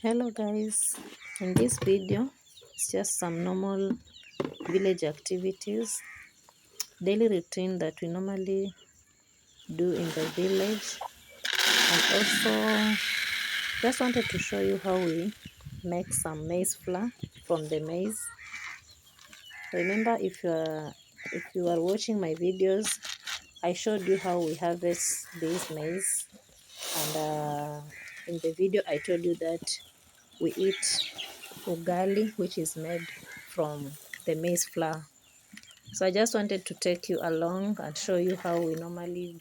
Hello guys, in this video it's just some normal village activities, daily routine that we normally do in the village, and also just wanted to show you how we make some maize flour from the maize. Remember, if you are watching my videos, I showed you how we harvest this maize, and in the video I told you that we eat ugali, which is made from the maize flour. So I just wanted to take you along and show you how we normally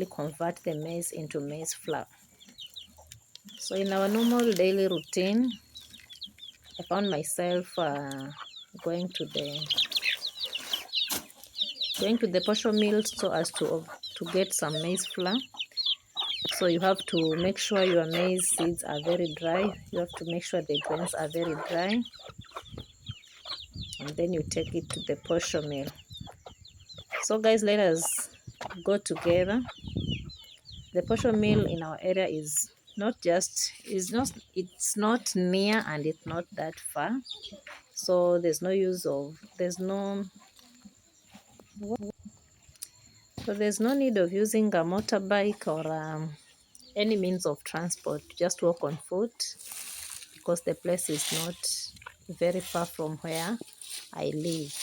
convert the maize into maize flour. So in our normal daily routine, I found myself going to the posho mill so as to get some maize flour. So you have to make sure your maize seeds are very dry. You have to make sure the grains are very dry, and then you take it to the posho mill. So guys, let us go together. The posho mill in our area is it's not near, and it's not that far. So there's no need of using a motorbike or any means of transport. Just walk on foot, because the place is not very far from where I live.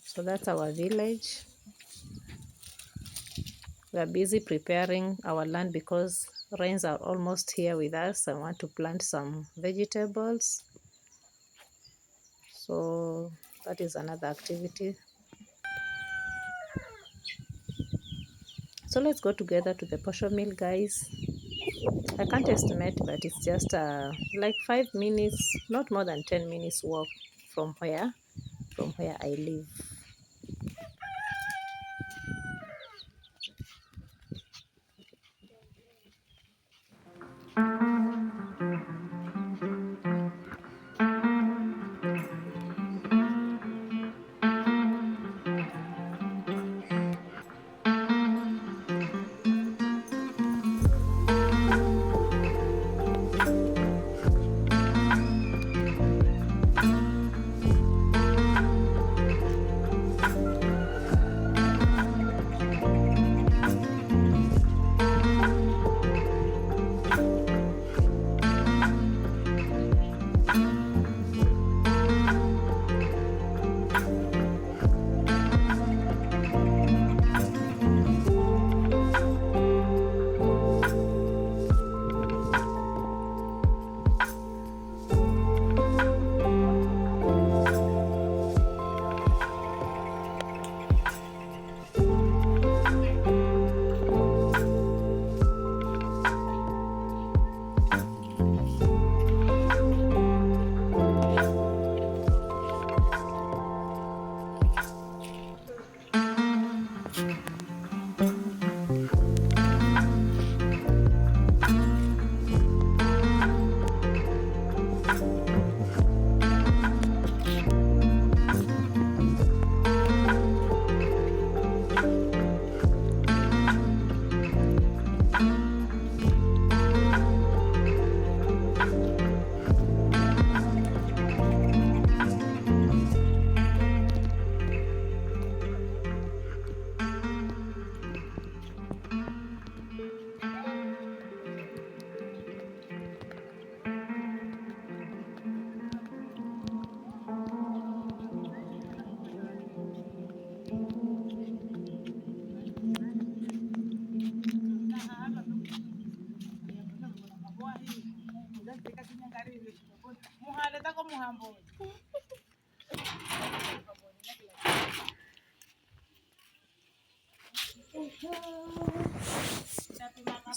So that's our village. We are busy preparing our land because rains are almost here with us. I want to plant some vegetables. So that is another activity. So let's go together to the posho mill, guys. I can't estimate, but it's just like 5 minutes, not more than 10 minutes walk from where I live.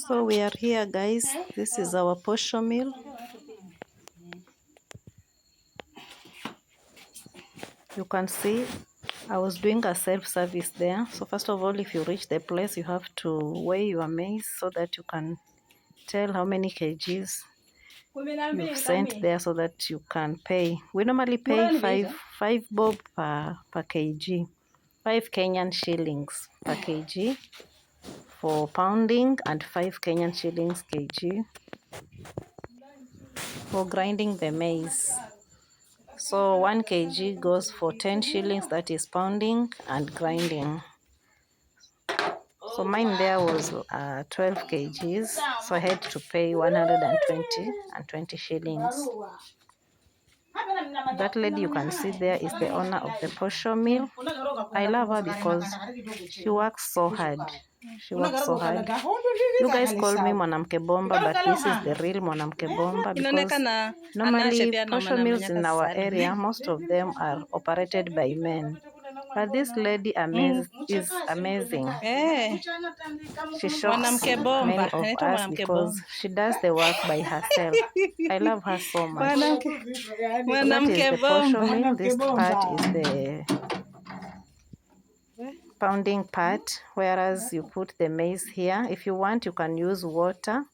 So we are here, guys. This is our posho mill. You can see I was doing a self-service there. So first of all, if you reach the place, you have to weigh your maize so that you can tell how many kgs you've sent there, so that you can pay. We normally pay five bob per kg. 5 Kenyan shillings per kg for pounding, and 5 Kenyan shillings kg for grinding the maize. So 1 kg goes for 10 shillings, that is pounding and grinding. So mine there was 12 kgs, so I had to pay 120 shillings. That lady you can see there is the owner of the posho mill. I love her because she works so hard. She works so hard. You guys call me mwanamke bomba, but this is the real mwanamke bomba, because normally posho mills in our area, most of them are operated by men. But this lady is amazing. She shocks many of us because she does the work by herself. I love her so much. So that is the posho mill. This part is the pounding part, whereas you put the maize here. If you want, you can use water.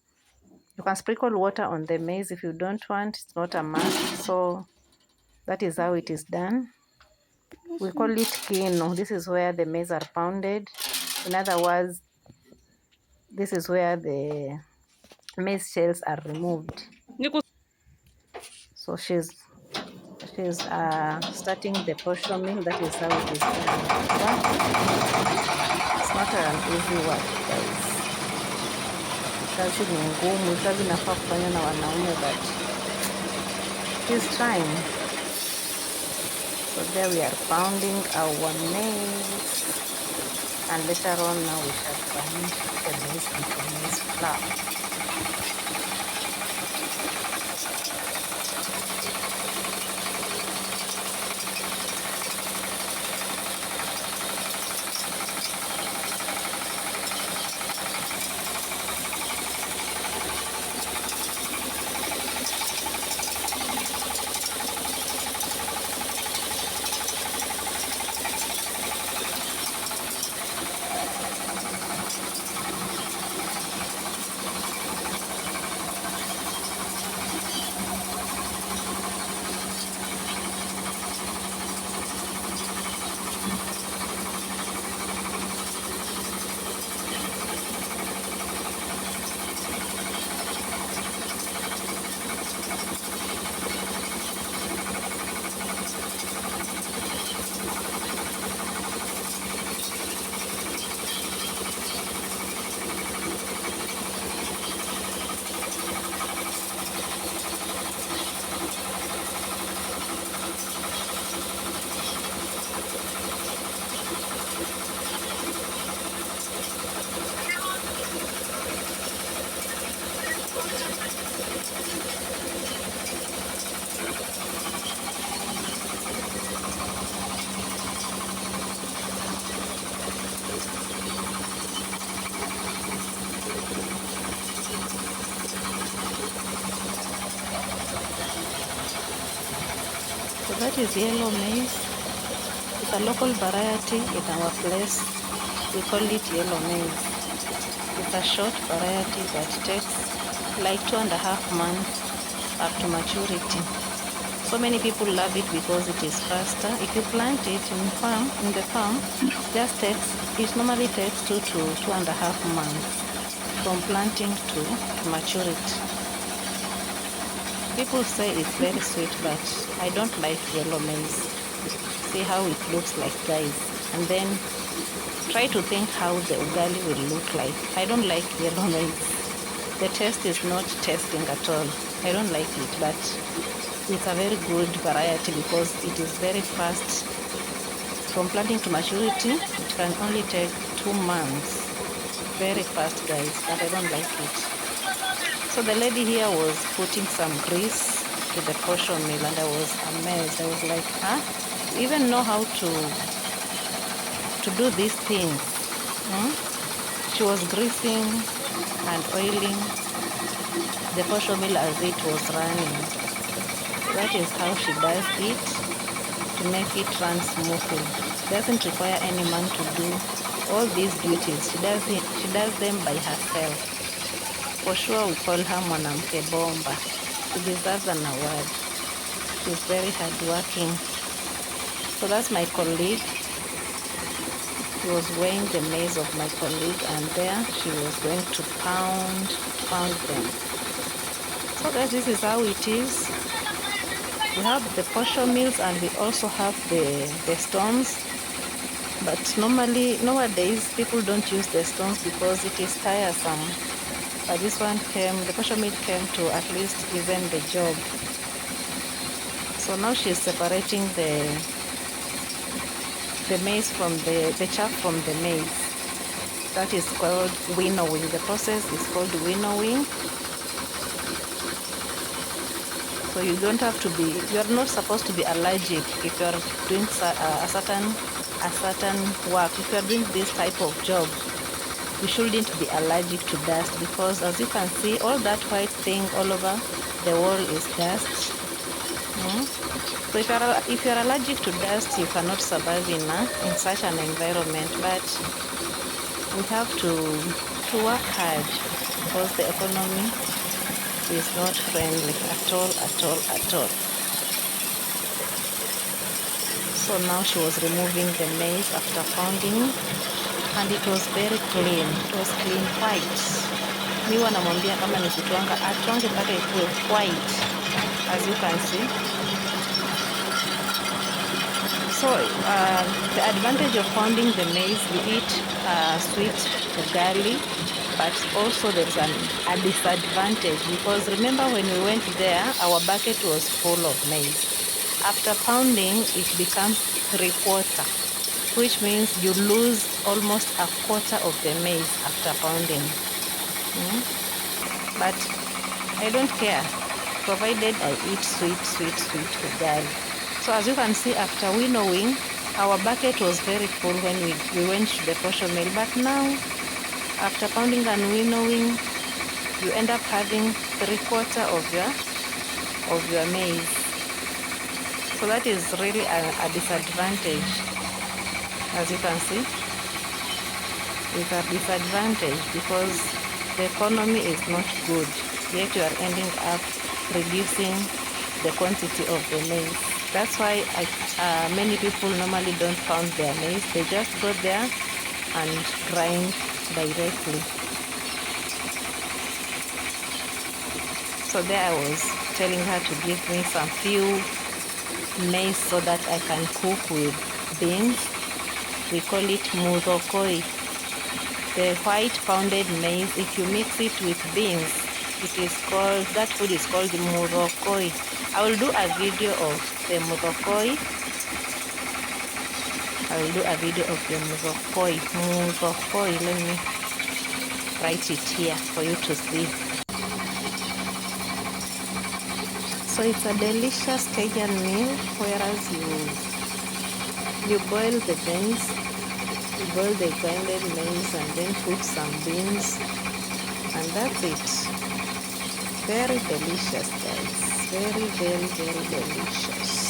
You can sprinkle water on the maize. If you don't want, it's not a must. So that is how it is done. We call it kino. This is where the maize are pounded. In other words, this is where the maize shells are removed. So she's starting the posho mill. That is how it is done. But it's not an easy work, guys. Kazi ni ngumu, kazi inafaa kufanywa na wanaume, but she's trying. So there we are pounding our maize, and later on now we shall grind the maize into maize flour. So that is yellow maize. It's a local variety in our place. We call it yellow maize. It's a short variety that takes like 2.5 months up to maturity. So many people love it because it is faster. If you plant it in the farm, it normally takes 2 to 2.5 months from planting to maturity. People say it's very sweet, but I don't like yellow maize. See how it looks like, guys, and then try to think how the ugali will look like. I don't like yellow maize. The taste is not tasting at all. I don't like it, but it's a very good variety because it is very fast. From planting to maturity, it can only take 2 months. Very fast, guys, but I don't like it. So the lady here was putting some grease to the posho mill, and I was amazed. I was like, huh? You even know how to do these things? She was greasing and oiling the posho mill as it was running. That is how she does it, to make it run smoothly. Doesn't require any man to do all these duties. She does them by herself. For sure, we call her mwanamke bomba. She deserves an award. She's very hardworking. So that's my colleague. she was weighing the maize of my colleague, and there she was going to pound them. So guys, this is how it is. We have the posho mills and we also have the stones. But normally, nowadays, people don't use the stones because it is tiresome. But this one the posho mill came to at least even the job. So now she's separating the maize from the chaff from the maize. That is called winnowing. The process is called winnowing. So you don't have to be, you are not supposed to be allergic if you are doing a certain work. If you are doing this type of job, you shouldn't be allergic to dust, because as you can see, all that white thing all over the wall is dust. So if you are allergic to dust, you cannot survive in such an environment. But we have to work hard, because the economy is not friendly at all. So now she was removing the maize after pounding, and it was very clean. It was clean white. Mi wanamwambia kama ni kutwanga atwange mpaka ikuwe white, as you can see. So the advantage of pounding the maize, we eat sweet ugali, but also there's a disadvantage, because remember when we went there, our bucket was full of maize. After pounding, it becomes 3/4, which means you lose almost 1/4 of the maize after pounding. But I don't care, provided I eat sweet ugali. So as you can see, after winnowing, our bucket was very full when we went to the posho mill. But now, after pounding and winnowing, you end up having 3/4 of your maize. So that is really a disadvantage. As you can see, it's a disadvantage because the economy is not good, yet you are ending up reducing the quantity of the maize. That's why many people normally don't pound their maize. They just go there and grind directly. So there I was telling her to give me some few maize so that I can cook with beans. We call it murokoi. The white pounded maize, if you mix it with beans, that food is called murokoi. I will do a video of the murokoi. Let me write it here for you to see. So it's a delicious Kenyan meal, whereas you boil the beans, you boil the grinded maize and then put some beans, and that's it. Very delicious, guys. Very delicious.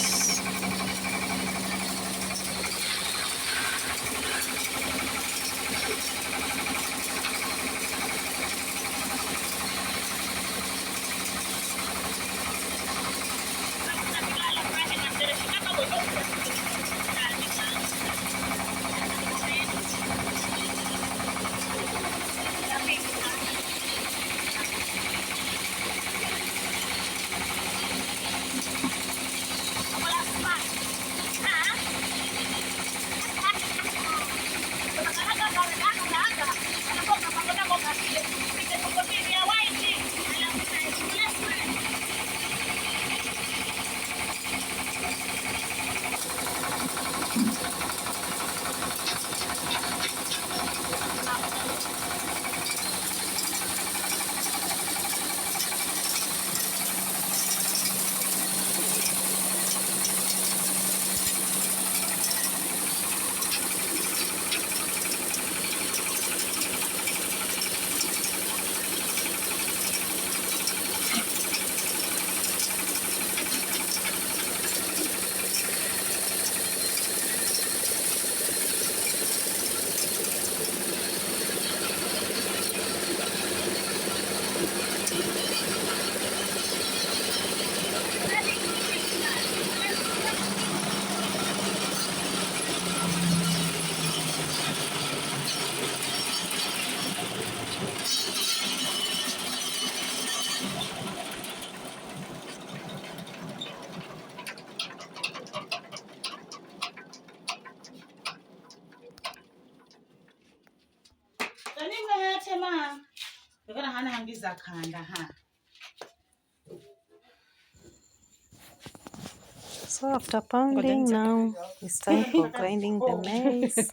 So after pounding, now it's time for grinding the maize.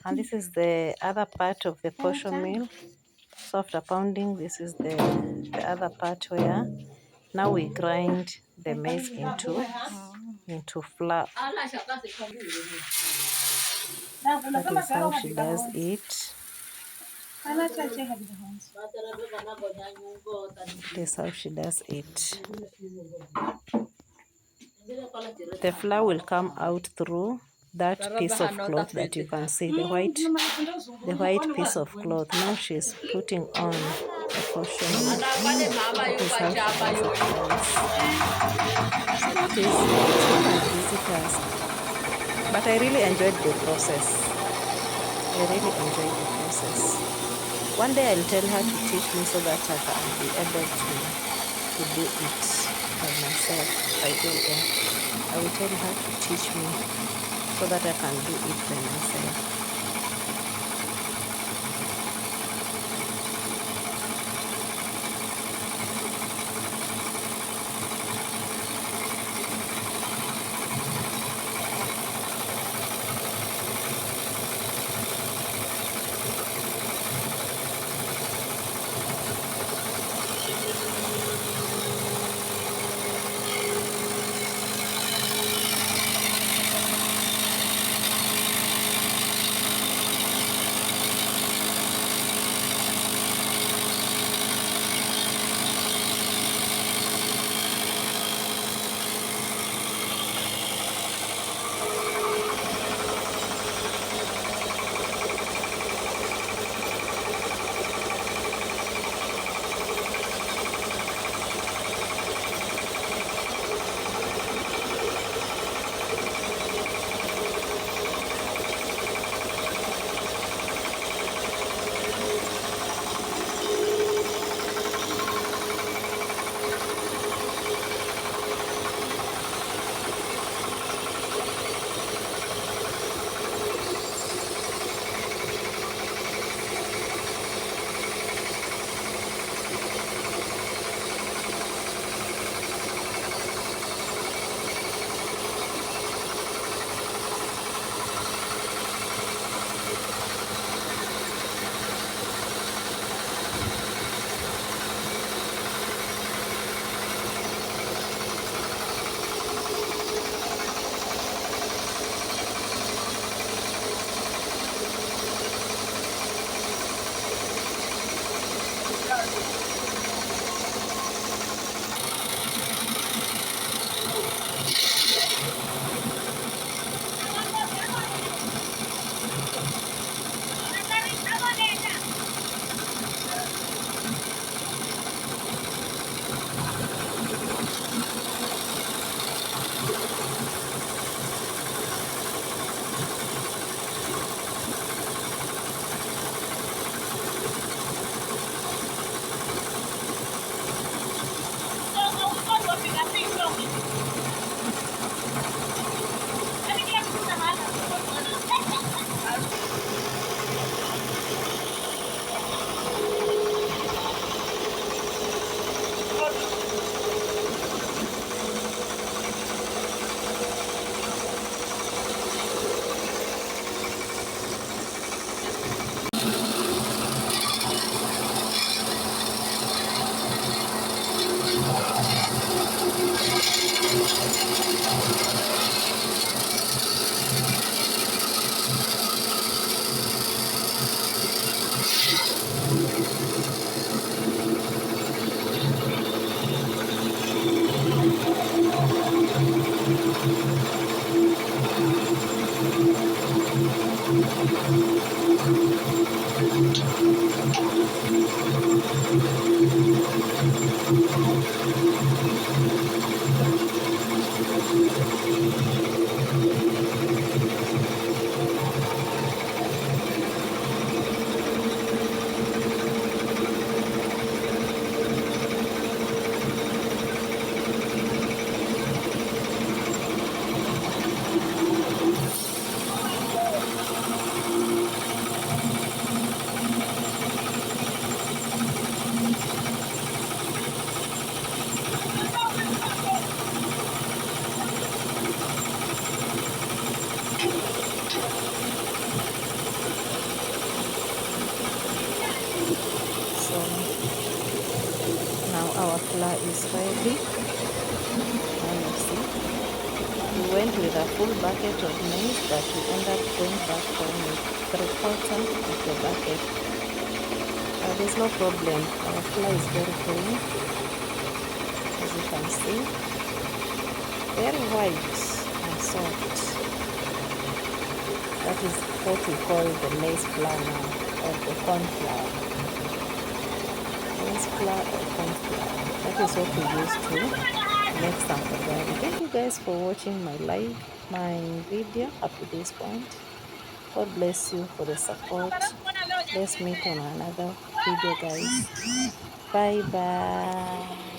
And this is the other part of the posho mill. So after pounding, this is the other part where now we grind the maize into flour. That is how she does it. That is how she does it. The flour will come out through that piece of cloth that you can see, the white piece of cloth. Now she's putting on the portion. That is how she does it, guys. It's not easy. It's not an easy task. But I really enjoyed the process. I really enjoyed the process. One day I'll tell her to teach me so that I can be able to do it by myself. I will tell her to teach me so that I can do it by myself. flour is ready. Now you see, we went with a full bucket of maize, but we end up going back home with 3/4 of the bucket. There's no problem. Our flour is very clean, as you can see, very white and soft. That is what we call the maize flour now, or the corn flour. Maize flour or corn flour. That is what we use to make some ugali. Thank you guys for watching my video up to this point. God bless you for the support. Let's meet on another video, guys. Bye bye.